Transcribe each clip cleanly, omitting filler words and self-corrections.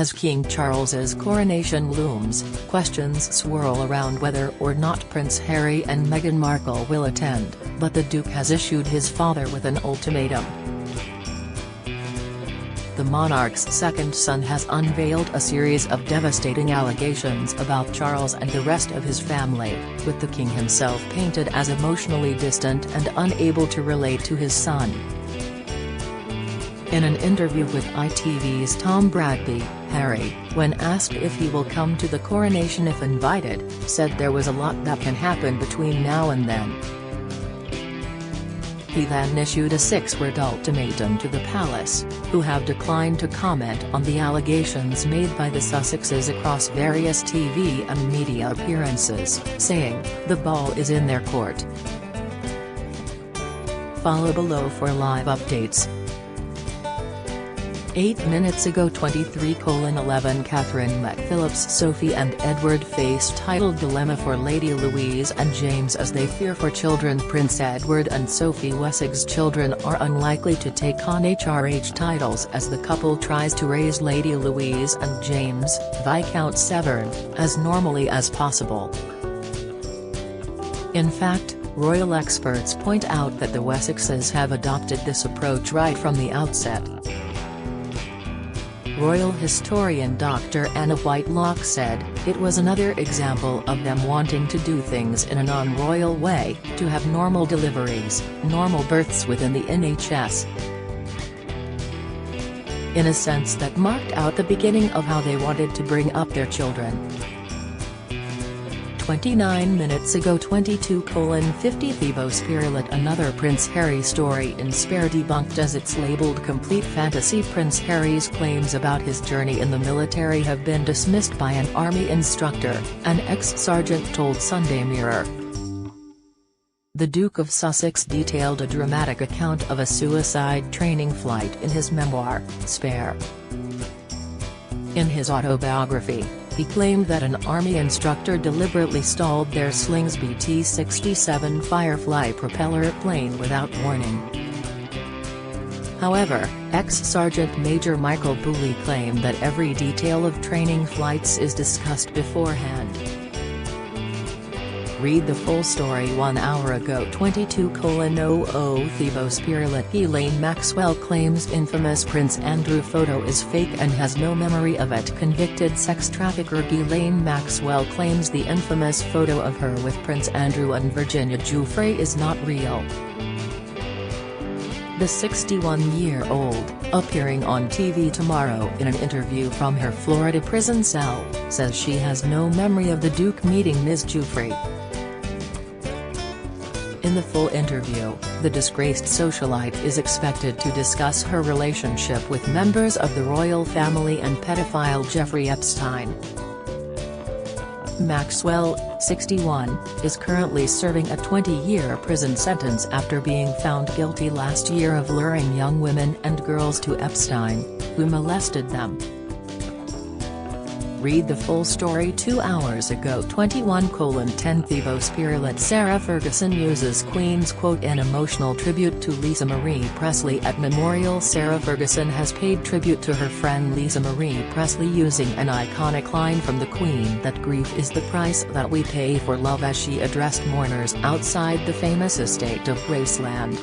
As King Charles's coronation looms, questions swirl around whether or not Prince Harry and Meghan Markle will attend, but the Duke has issued his father with an ultimatum. The monarch's second son has unveiled a series of devastating allegations about Charles and the rest of his family, with the king himself painted as emotionally distant and unable to relate to his son. In an interview with ITV's Tom Bradby, Harry, when asked if he will come to the coronation if invited, said there was a lot that can happen between now and then. He then issued a 6-word ultimatum to the palace, who have declined to comment on the allegations made by the Sussexes across various TV and media appearances, saying, "The ball is in their court." Follow below for live updates. 8 minutes ago 23:11 Catherine met Philip's Sophie and Edward face titled dilemma for Lady Louise and James as they fear for children. Prince Edward and Sophie Wessex's children are unlikely to take on HRH titles as the couple tries to raise Lady Louise and James, Viscount Severn, as normally as possible. In fact, royal experts point out that the Wessexes have adopted this approach right from the outset. Royal historian Dr. Anna Whitelock said, "It was another example of them wanting to do things in a non-royal way, to have normal deliveries, normal births within the NHS. In a sense that marked out the beginning of how they wanted to bring up their children." 29 minutes ago 22:50 Thibaut-Spiralet. Another Prince Harry story in Spare debunked as it's labelled complete fantasy. Prince Harry's claims about his journey in the military have been dismissed by an army instructor, an ex-sergeant told Sunday Mirror. The Duke of Sussex detailed a dramatic account of a suicide training flight in his memoir, Spare. In his autobiography, he claimed that an army instructor deliberately stalled their Slingsby T-67 Firefly propeller plane without warning. However, ex-Sergeant Major Michael Pooley claimed that every detail of training flights is discussed beforehand. Read the full story 1 hour ago 22:00 Thibaut-Spiralet. Ghislaine Maxwell claims infamous Prince Andrew photo is fake and has no memory of it. Convicted sex trafficker Ghislaine Maxwell claims the infamous photo of her with Prince Andrew and Virginia Giuffre is not real. The 61-year-old, appearing on TV tomorrow in an interview from her Florida prison cell, says she has no memory of the Duke meeting Ms. Giuffre. In the full interview, the disgraced socialite is expected to discuss her relationship with members of the royal family and pedophile Jeffrey Epstein. Maxwell, 61, is currently serving a 20-year prison sentence after being found guilty last year of luring young women and girls to Epstein, who molested them. Read the full story 2 hours ago 21:10 Thibaut-Spiralet. Sarah Ferguson uses Queen's quote in emotional tribute to Lisa Marie Presley at memorial. Sarah Ferguson has paid tribute to her friend Lisa Marie Presley using an iconic line from the Queen that grief is the price that we pay for love as she addressed mourners outside the famous estate of Graceland.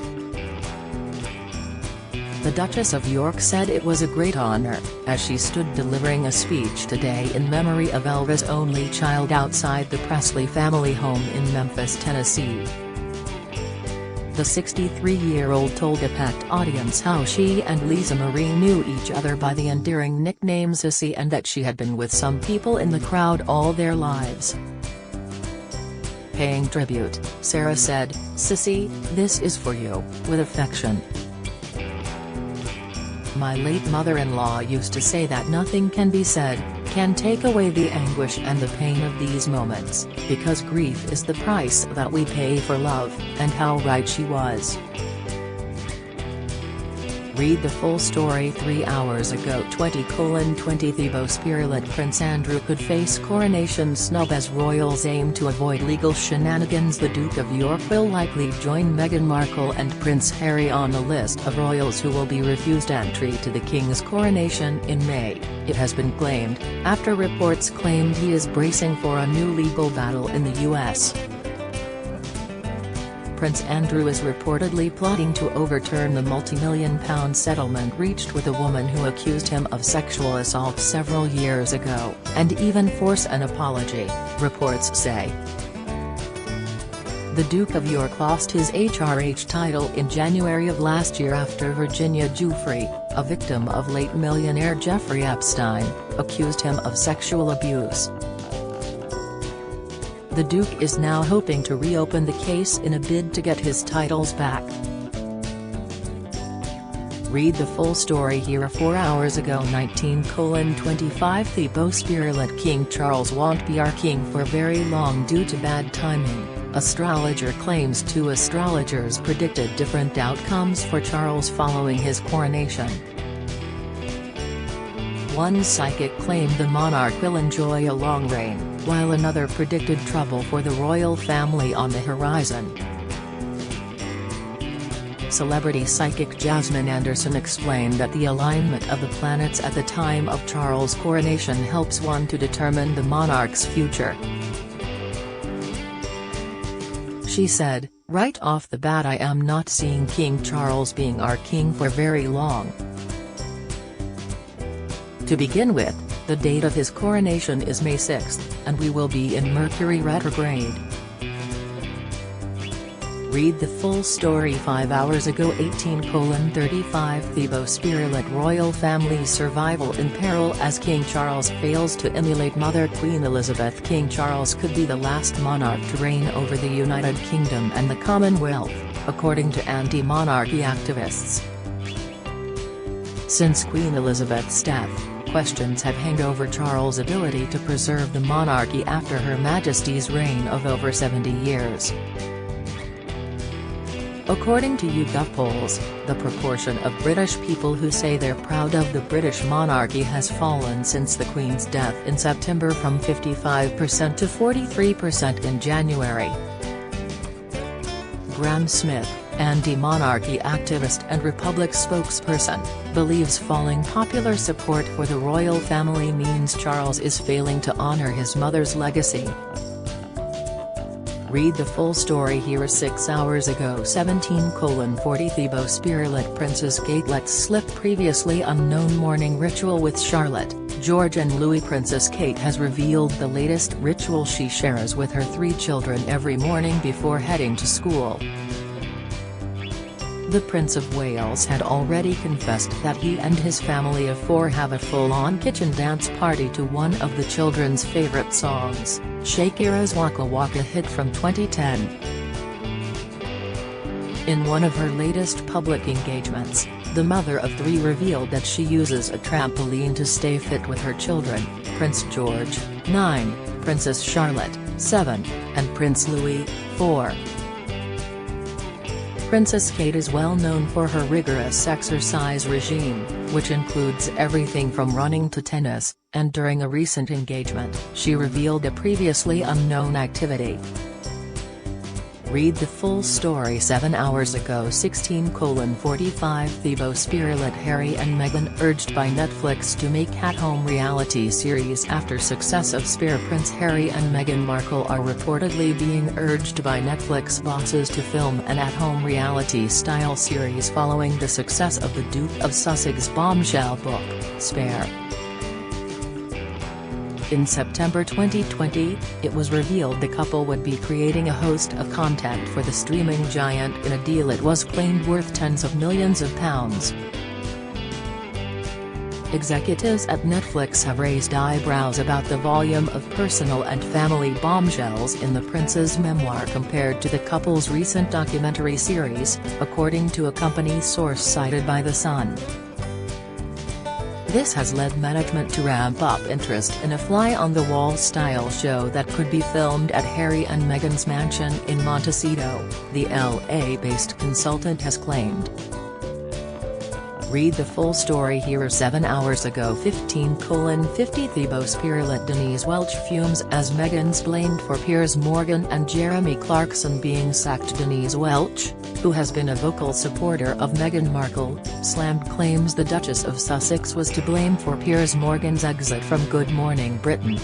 The Duchess of York said it was a great honor, as she stood delivering a speech today in memory of Elva's only child outside the Presley family home in Memphis, Tennessee. The 63-year-old told a packed audience how she and Lisa Marie knew each other by the endearing nickname Sissy and that she had been with some people in the crowd all their lives. Paying tribute, Sarah said, "Sissy, this is for you, with affection. My late mother-in-law used to say that nothing can be said, can take away the anguish and the pain of these moments, because grief is the price that we pay for love," and how right she was. Read the full story. 3 hours ago. 20:20 Thibaut Spearlet. Prince Andrew could face coronation snub as royals aim to avoid legal shenanigans. The Duke of York will likely join Meghan Markle and Prince Harry on a list of royals who will be refused entry to the King's coronation in May, it has been claimed, after reports claimed he is bracing for a new legal battle in the US. Prince Andrew is reportedly plotting to overturn the multi-million-pound settlement reached with a woman who accused him of sexual assault several years ago, and even force an apology, reports say. The Duke of York lost his HRH title in January of last year after Virginia Giuffre, a victim of late millionaire Jeffrey Epstein, accused him of sexual abuse. The Duke is now hoping to reopen the case in a bid to get his titles back. Read the full story here. 4 hours ago. 19:25 Thibaut Spearlet. King Charles won't be our king for very long due to bad timing, astrologer claims. 2 astrologers predicted different outcomes for Charles following his coronation. One psychic claimed the monarch will enjoy a long reign, while another predicted trouble for the royal family on the horizon. Celebrity psychic Jasmine Anderson explained that the alignment of the planets at the time of Charles' coronation helps one to determine the monarch's future. She said, "Right off the bat I am not seeing King Charles being our king for very long. To begin with, the date of his coronation is May 6, and we will be in Mercury retrograde." Read the full story. 5 hours ago. 18:35 Thibaut Spearlet. Royal family survival in peril as King Charles fails to emulate Mother Queen Elizabeth. King Charles could be the last monarch to reign over the United Kingdom and the Commonwealth, according to anti-monarchy activists. Since Queen Elizabeth's death, questions have hung over Charles' ability to preserve the monarchy after Her Majesty's reign of over 70 years. According to YouGov polls, the proportion of British people who say they're proud of the British monarchy has fallen since the Queen's death in September from 55% to 43% in January. Graham Smith, anti-monarchy activist and Republic spokesperson, believes falling popular support for the royal family means Charles is failing to honor his mother's legacy. Read the full story here. 6 hours ago. 17:40 Thibaut Spearlet. Princess Kate lets slip previously unknown morning ritual with Charlotte, George and Louis. Princess Kate has revealed the latest ritual she shares with her 3 children every morning before heading to school. The Prince of Wales had already confessed that he and his family of 4 have a full-on kitchen dance party to one of the children's favorite songs, Shakira's Waka Waka hit from 2010. In one of her latest public engagements, the mother of 3 revealed that she uses a trampoline to stay fit with her children, Prince George, 9, Princess Charlotte, 7, and Prince Louis, 4. Princess Kate is well known for her rigorous exercise regime, which includes everything from running to tennis, and during a recent engagement, she revealed a previously unknown activity. Read the full story. 7 hours ago. 16:45 Thibaut Spearlet. Harry and Meghan urged by Netflix to make at-home reality series after success of Spare. Prince Harry and Meghan Markle are reportedly being urged by Netflix bosses to film an at-home reality-style series following the success of the Duke of Sussex's bombshell book, Spare. In September 2020, it was revealed the couple would be creating a host of content for the streaming giant in a deal it was claimed worth tens of millions of pounds. Executives at Netflix have raised eyebrows about the volume of personal and family bombshells in the prince's memoir compared to the couple's recent documentary series, according to a company source cited by The Sun. This has led management to ramp up interest in a fly-on-the-wall style show that could be filmed at Harry and Meghan's mansion in Montecito, the LA-based consultant has claimed. Read the full story here. 7 hours ago 15:50 Thebos Spirit Denise Welch fumes as Meghan's blamed for Piers Morgan and Jeremy Clarkson being sacked. Denise Welch, who has been a vocal supporter of Meghan Markle, slammed claims the Duchess of Sussex was to blame for Piers Morgan's exit from Good Morning Britain.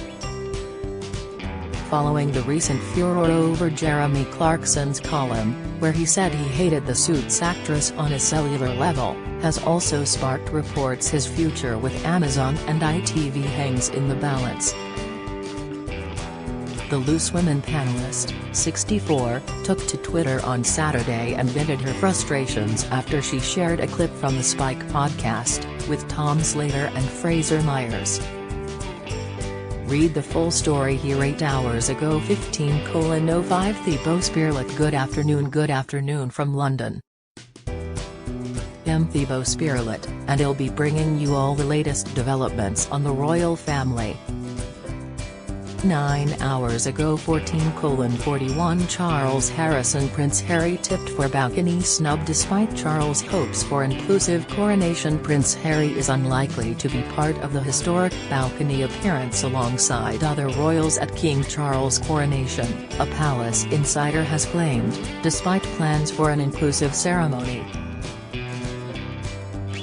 Following the recent furor over Jeremy Clarkson's column, where he said he hated the Suits actress on a cellular level, has also sparked reports his future with Amazon and ITV hangs in the balance. The Loose Women panelist, 64, took to Twitter on Saturday and vented her frustrations after she shared a clip from the Spike podcast, with Tom Slater and Fraser Myers. Read the full story here. 8 hours ago 15:05 Thebos Spirit. Good afternoon from London. I'm Thebos Spirit, and I'll be bringing you all the latest developments on the royal family. 9 hours ago 14:41 Charles Harrison. Prince Harry tipped for balcony snub. Despite Charles' hopes for inclusive coronation, Prince Harry is unlikely to be part of the historic balcony appearance alongside other royals at King Charles' coronation, a palace insider has claimed, despite plans for an inclusive ceremony.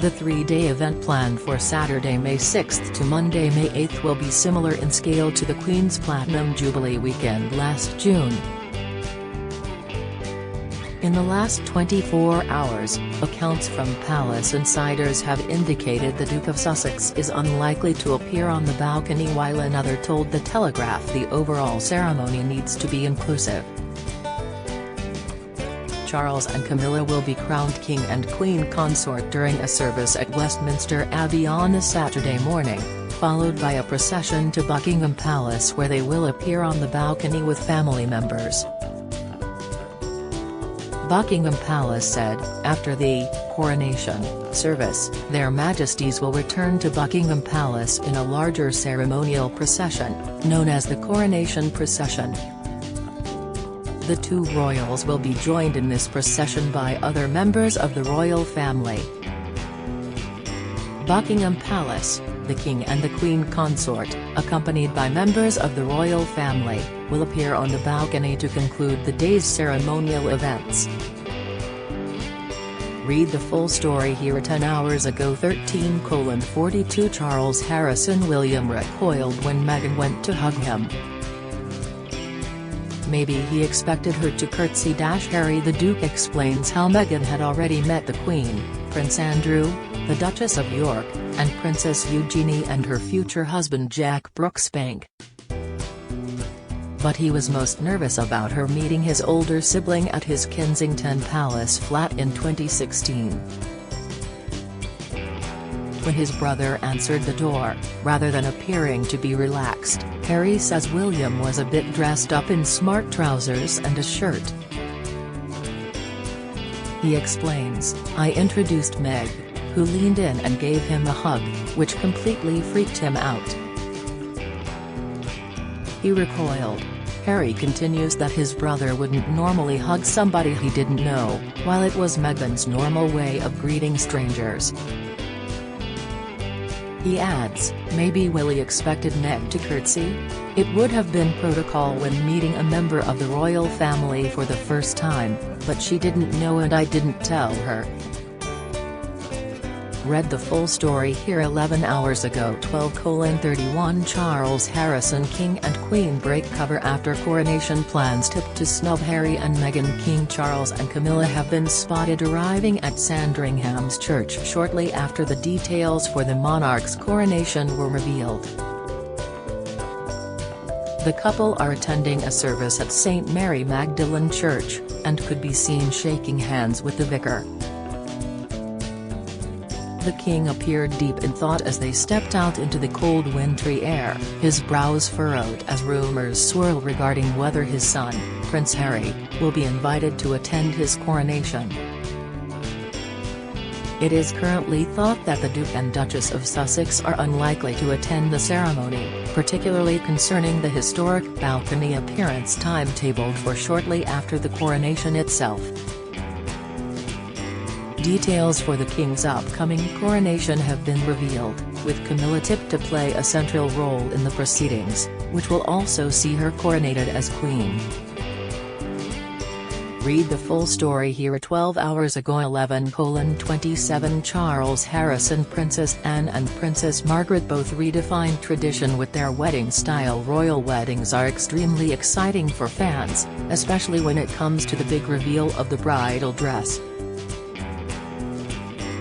The 3-day event planned for Saturday, May 6 to Monday, May 8 will be similar in scale to the Queen's Platinum Jubilee weekend last June. In the last 24 hours, accounts from palace insiders have indicated the Duke of Sussex is unlikely to appear on the balcony, while another told The Telegraph the overall ceremony needs to be inclusive. Charles and Camilla will be crowned King and Queen Consort during a service at Westminster Abbey on a Saturday morning, followed by a procession to Buckingham Palace where they will appear on the balcony with family members. Buckingham Palace said, after the coronation service, Their Majesties will return to Buckingham Palace in a larger ceremonial procession, known as the Coronation Procession. The two royals will be joined in this procession by other members of the royal family. Buckingham Palace, the King and the Queen Consort, accompanied by members of the royal family, will appear on the balcony to conclude the day's ceremonial events. Read the full story here. 10 hours ago 13:42 Charles Harrison. William recoiled when Meghan went to hug him. Maybe he expected her to curtsy. Harry the Duke explains how Meghan had already met the Queen, Prince Andrew, the Duchess of York, and Princess Eugenie and her future husband Jack Brooksbank. But he was most nervous about her meeting his older sibling at his Kensington Palace flat in 2016. When his brother answered the door, rather than appearing to be relaxed, Harry says William was a bit dressed up in smart trousers and a shirt. He explains, I introduced Meg, who leaned in and gave him a hug, which completely freaked him out. He recoiled. Harry continues that his brother wouldn't normally hug somebody he didn't know, while it was Meghan's normal way of greeting strangers. He adds, maybe Willie expected Meg to curtsy? It would have been protocol when meeting a member of the royal family for the first time, but she didn't know and I didn't tell her. Read the full story here. 11 hours ago 12:31 Charles Harrison. King and Queen break cover after coronation plans tipped to snub. Harry and Meghan. King Charles and Camilla have been spotted arriving at Sandringham's church shortly after the details for the monarch's coronation were revealed. The couple are attending a service at St Mary Magdalene Church, and could be seen shaking hands with the vicar. The King appeared deep in thought as they stepped out into the cold wintry air, his brows furrowed as rumors swirl regarding whether his son, Prince Harry, will be invited to attend his coronation. It is currently thought that the Duke and Duchess of Sussex are unlikely to attend the ceremony, particularly concerning the historic balcony appearance timetabled for shortly after the coronation itself. Details for the King's upcoming coronation have been revealed, with Camilla tipped to play a central role in the proceedings, which will also see her coronated as Queen. Read the full story here. 12 hours ago 11:27 Charles Harrison, Princess Anne and Princess Margaret both redefined tradition with their wedding style. Royal weddings are extremely exciting for fans, especially when it comes to the big reveal of the bridal dress.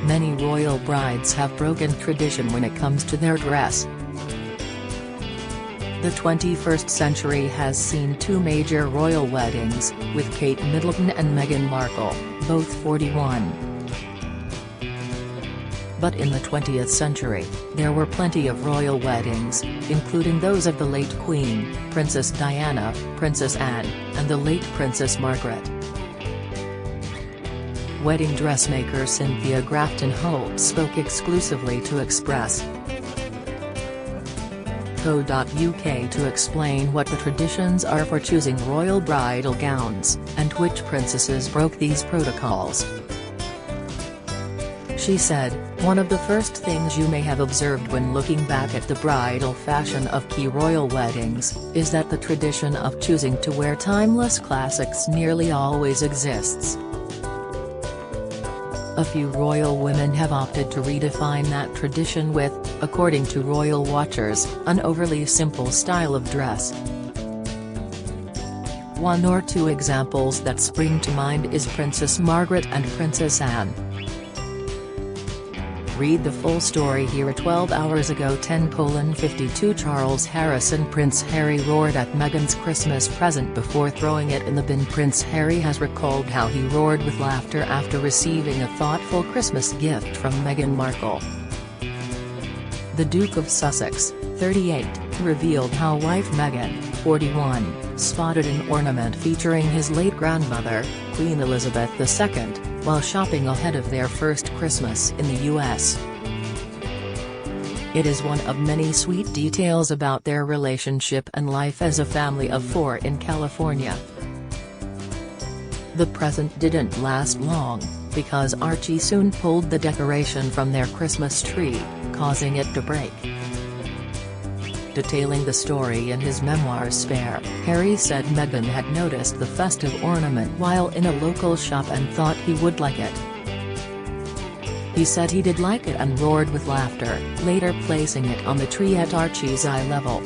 Many royal brides have broken tradition when it comes to their dress. The 21st century has seen two major royal weddings, with Kate Middleton and Meghan Markle, both 41. But in the 20th century, there were plenty of royal weddings, including those of the late Queen, Princess Diana, Princess Anne, and the late Princess Margaret. Wedding dressmaker Cynthia Grafton Holt spoke exclusively to Express.co.uk to explain what the traditions are for choosing royal bridal gowns, and which princesses broke these protocols. She said, "One of the first things you may have observed when looking back at the bridal fashion of key royal weddings, is that the tradition of choosing to wear timeless classics nearly always exists. A few royal women have opted to redefine that tradition with, according to royal watchers, an overly simple style of dress." One or two examples that spring to mind is Princess Margaret and Princess Anne. Read the full story here. 12 hours ago 10:52 Charles Harrison, Prince Harry roared at Meghan's Christmas present before throwing it in the bin. Prince Harry has recalled how he roared with laughter after receiving a thoughtful Christmas gift from Meghan Markle. The Duke of Sussex, 38, revealed how wife Meghan, 41, spotted an ornament featuring his late grandmother, Queen Elizabeth II, while shopping ahead of their first Christmas in the US. It is one of many sweet details about their relationship and life as a family of four in California. The present didn't last long, because Archie soon pulled the decoration from their Christmas tree, causing it to break. Detailing the story in his memoir Spare, Harry said Meghan had noticed the festive ornament while in a local shop and thought he would like it. He said he did like it and roared with laughter, later placing it on the tree at Archie's eye level.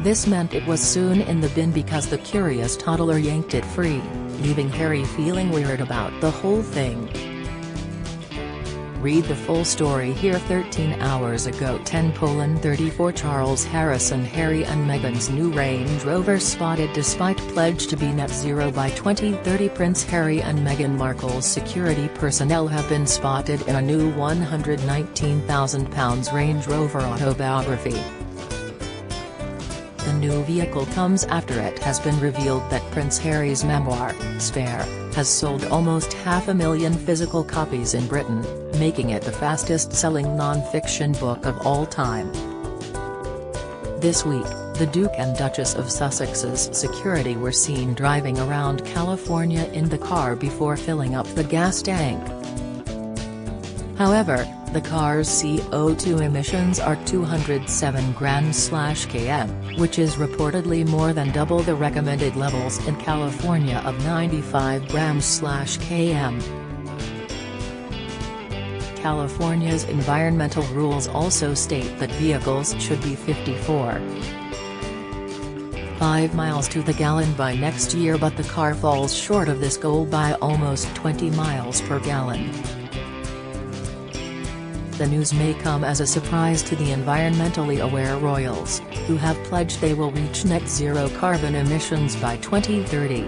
This meant it was soon in the bin because the curious toddler yanked it free, leaving Harry feeling weird about the whole thing. Read the full story here. 13 hours ago 10:34 Charles Harrison, Harry and Meghan's new Range Rover spotted despite pledge to be net zero by 2030. Prince Harry and Meghan Markle's security personnel have been spotted in a new £119,000 Range Rover autobiography. The new vehicle comes after it has been revealed that Prince Harry's memoir, Spare, has sold almost 500,000 physical copies in Britain, making it the fastest-selling non-fiction book of all time. This week, the Duke and Duchess of Sussex's security were seen driving around California in the car before filling up the gas tank. However, the car's CO2 emissions are 207 grams/km, which is reportedly more than double the recommended levels in California of 95 grams/km. California's environmental rules also state that vehicles should be 54.5 miles to the gallon by next year, but the car falls short of this goal by almost 20 miles per gallon. The news may come as a surprise to the environmentally aware royals, who have pledged they will reach net zero carbon emissions by 2030.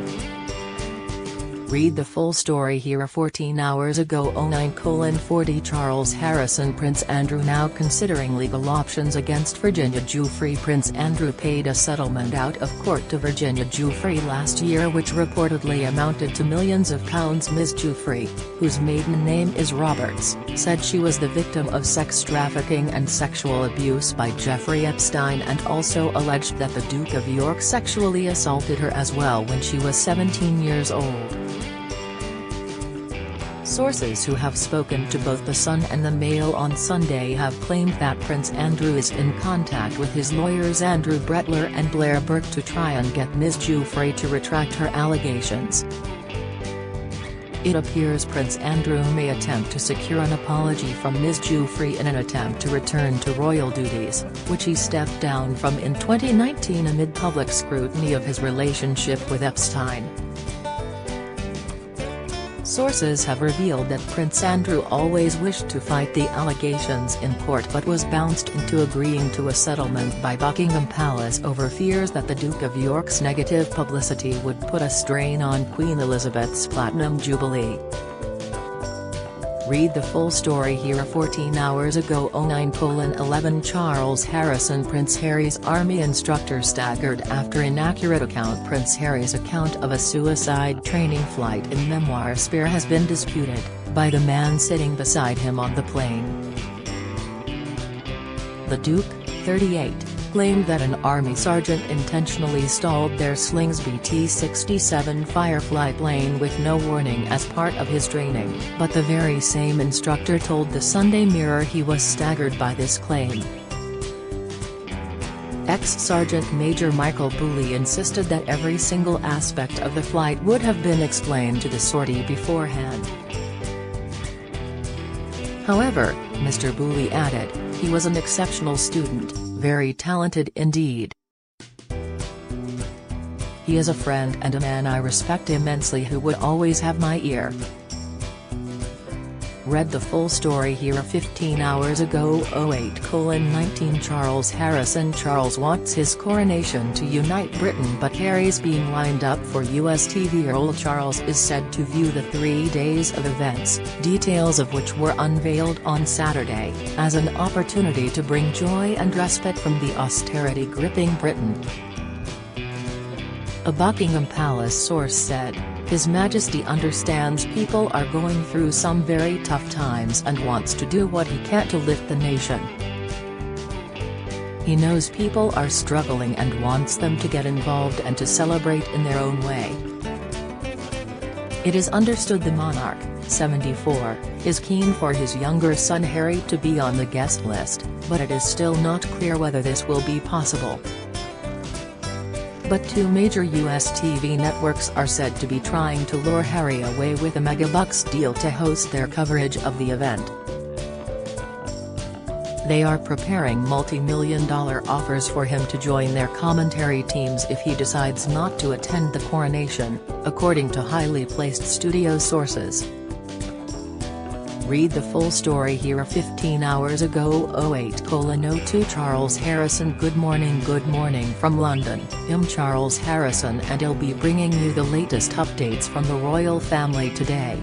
Read the full story here. 14 hours ago 09:40 Charles Harrison, Prince Andrew now considering legal options against Virginia Giuffre. Prince Andrew paid a settlement out of court to Virginia Giuffre last year which reportedly amounted to millions of pounds. Ms. Giuffre, whose maiden name is Roberts, said she was the victim of sex trafficking and sexual abuse by Jeffrey Epstein and also alleged that the Duke of York sexually assaulted her as well when she was 17 years old. Sources who have spoken to both The Sun and the Mail on Sunday have claimed that Prince Andrew is in contact with his lawyers Andrew Brettler and Blair Burke to try and get Ms. Giuffre to retract her allegations. It appears Prince Andrew may attempt to secure an apology from Ms. Giuffre in an attempt to return to royal duties, which he stepped down from in 2019 amid public scrutiny of his relationship with Epstein. Sources have revealed that Prince Andrew always wished to fight the allegations in court but was bounced into agreeing to a settlement by Buckingham Palace over fears that the Duke of York's negative publicity would put a strain on Queen Elizabeth's Platinum Jubilee. Read the full story here. 14 hours ago. 09:11 Charles Harrison. Prince Harry's army instructor staggered after inaccurate account. Prince Harry's account of a suicide training flight in memoir Spare has been disputed by the man sitting beside him on the plane. The Duke, 38, claimed that an army sergeant intentionally stalled their Slingsby T-67 Firefly plane with no warning as part of his training, but the very same instructor told the Sunday Mirror he was staggered by this claim. Ex-Sergeant Major Michael Booley insisted that every single aspect of the flight would have been explained to the sortie beforehand. However, Mr. Booley added, he was an exceptional student, very talented indeed. He is a friend and a man I respect immensely who would always have my ear. Read the full story here. 15 hours ago. 08:19 Charles Harrison. Charles wants his coronation to unite Britain, but Harry's being lined up for US TV. Earl Charles is said to view the 3 days of events, details of which were unveiled on Saturday, as an opportunity to bring joy and respite from the austerity gripping Britain. A Buckingham Palace source said, His Majesty understands people are going through some very tough times and wants to do what he can to lift the nation. He knows people are struggling and wants them to get involved and to celebrate in their own way. It is understood the monarch, 74, is keen for his younger son Harry to be on the guest list, but it is still not clear whether this will be possible. But 2 major US TV networks are said to be trying to lure Harry away with a megabucks deal to host their coverage of the event. They are preparing multi-million-dollar offers for him to join their commentary teams if he decides not to attend the coronation, according to highly placed studio sources. Read the full story here. 15 hours ago. 08:02 Charles Harrison. Good morning from London. I'm Charles Harrison and I'll be bringing you the latest updates from the royal family today.